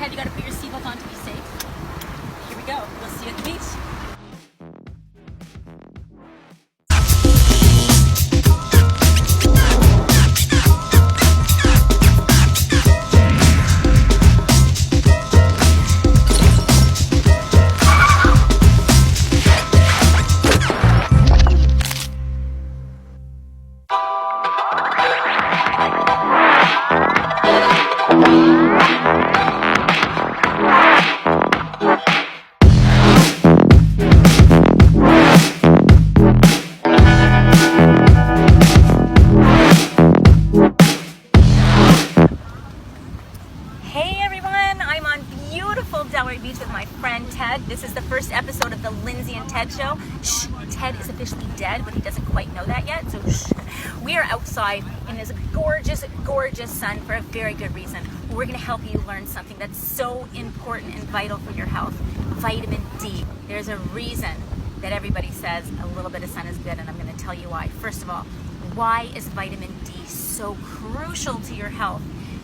Ted, you got to put your seatbelt on to be safe. Here we go. We'll see you at the beach. Beach with my friend Ted. This is the first episode of the Linzi and Ted show. Shh, Ted is officially dead, but he doesn't quite know that yet. So shh. We are outside in this gorgeous, gorgeous sun for a very good reason. We're going to help you learn something that's so important and vital for your health. Vitamin D. There's a reason that everybody says a little bit of sun is good, and I'm going to tell you why. First of all, why is vitamin D so crucial to your health?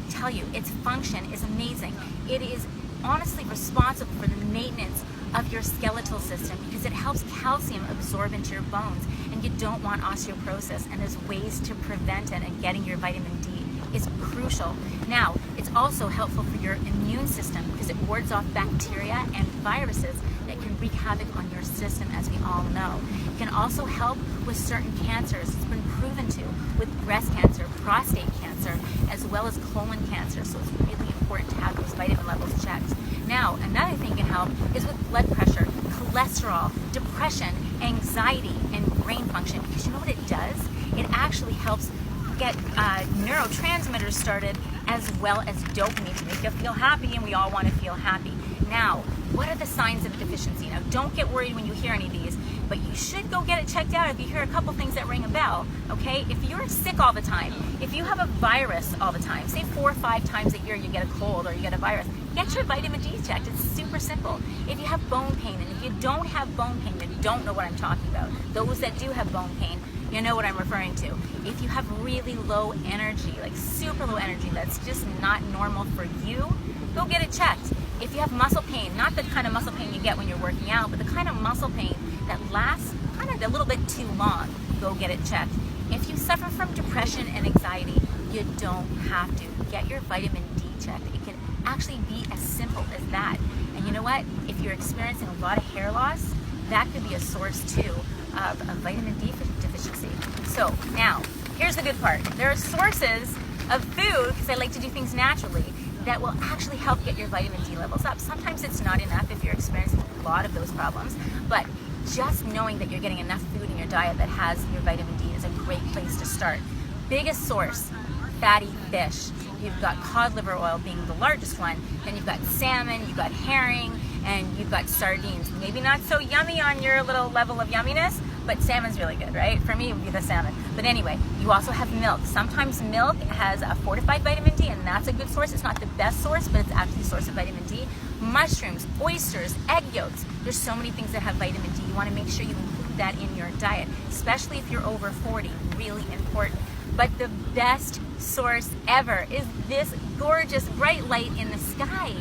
I tell you, its function is amazing. It is honestly responsible for the maintenance of your skeletal system because it helps calcium absorb into your bones, and you don't want osteoporosis, and there's ways to prevent it, and getting your vitamin D is crucial. Now, it's also helpful for your immune system because it wards off bacteria and viruses that can wreak havoc on your system, as we all know. It can also help with certain cancers. It's been proven to with breast cancer, prostate cancer, as well as colon cancer. So it's really important to have those vitamin levels checked. Now, another thing can help is with blood pressure, cholesterol, depression, anxiety, and brain function. Because you know what it does? It actually helps get neurotransmitters started, as well as dopamine to make you feel happy, and we all want to feel happy. Now, what are the signs of a deficiency? Now, don't get worried when you hear any of these, but you should go get it checked out if you hear a couple things that ring a bell, okay? If you're sick all the time, if you have a virus all the time, say 4 or 5 times a year you get a cold or you get a virus, get your vitamin D checked. It's super simple. If you have bone pain, and if you don't have bone pain, then you don't know what I'm talking about. Those that do have bone pain, you know what I'm referring to. If you have really low energy, like super low energy, that's just not normal for you, go get it checked. If you have muscle pain, not the kind of muscle pain you get when you're working out, but the kind of muscle pain that lasts kind of a little bit too long, go get it checked. If you suffer from depression and anxiety, you don't have to. Get your vitamin D checked. It can actually be as simple as that. And you know what? If you're experiencing a lot of hair loss, that could be a source too of a vitamin D deficiency. So now, here's the good part. There are sources of food, because I like to do things naturally, that will actually help get your vitamin D levels up. Sometimes it's not enough if you're experiencing a lot of those problems, but just knowing that you're getting enough food in your diet that has your vitamin D is a great place to start. Biggest source, fatty fish. You've got cod liver oil being the largest one, then you've got salmon, you've got herring, and you've got sardines. Maybe not so yummy on your little level of yumminess, but salmon's really good, right? For me, it would be the salmon. But anyway, you also have milk. Sometimes milk has a fortified vitamin D, and that's a good source. It's not the best source, but it's actually a source of vitamin D. Mushrooms, oysters, egg yolks. There's so many things that have vitamin D. You want to make sure you include that in your diet, especially if you're over 40, really important. But the best source ever is this gorgeous bright light in the sky.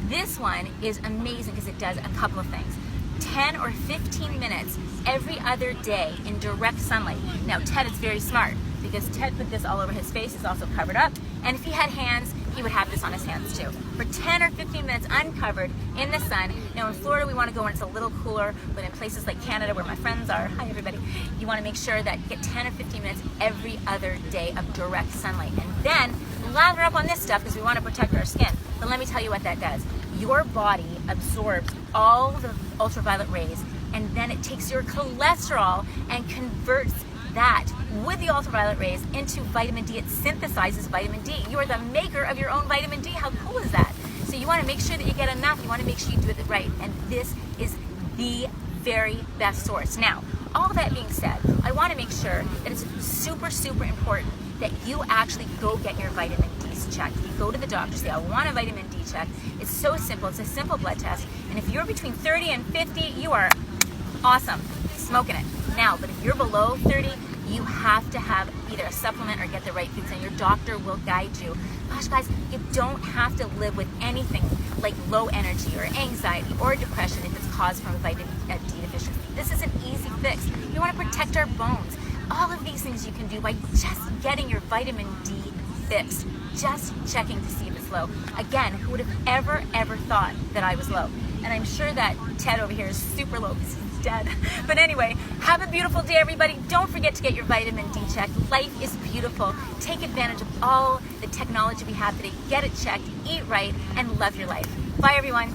This one is amazing because it does a couple of things. 10 or 15 minutes every other day in direct sunlight. Now, Ted is very smart because Ted put this all over his face. It's also covered up. And if he had hands, he would have this on his hands too. For 10 or 15 minutes uncovered in the sun. Now, in Florida, we want to go when it's a little cooler, but in places like Canada, where my friends are, hi everybody, you want to make sure that you get 10 or 15 minutes every other day of direct sunlight. And then lather up on this stuff because we want to protect our skin. But let me tell you what that does. Your body absorbs all the ultraviolet rays, and then it takes your cholesterol and converts that with the ultraviolet rays into vitamin D. It synthesizes vitamin D. You are the maker of your own vitamin D. How cool is that? So you want to make sure that you get enough. You want to make sure you do it right. And this is the very best source. Now, all that being said, I want to make sure that it's super, super important that you actually go get your vitamin D's checked. You go to the doctor, say, I want a vitamin D check. It's so simple. It's a simple blood test. And if you're between 30 and 50, you are awesome, smoking it. Now, but if you're below 30, you have to have either a supplement or get the right foods, and your doctor will guide you. Gosh, guys, you don't have to live with anything like low energy or anxiety or depression if it's caused from a vitamin D deficiency. This is an easy fix. We want to protect our bones. All of these things you can do by just getting your vitamin D fixed, just checking to see if it's low. Again, who would have ever thought that I was low? And I'm sure that Ted over here is super low because he's dead. But anyway, have a beautiful day, everybody. Don't forget to get your vitamin D checked. Life is beautiful. Take advantage of all the technology we have today. Get it checked, eat right, and love your life. Bye, everyone.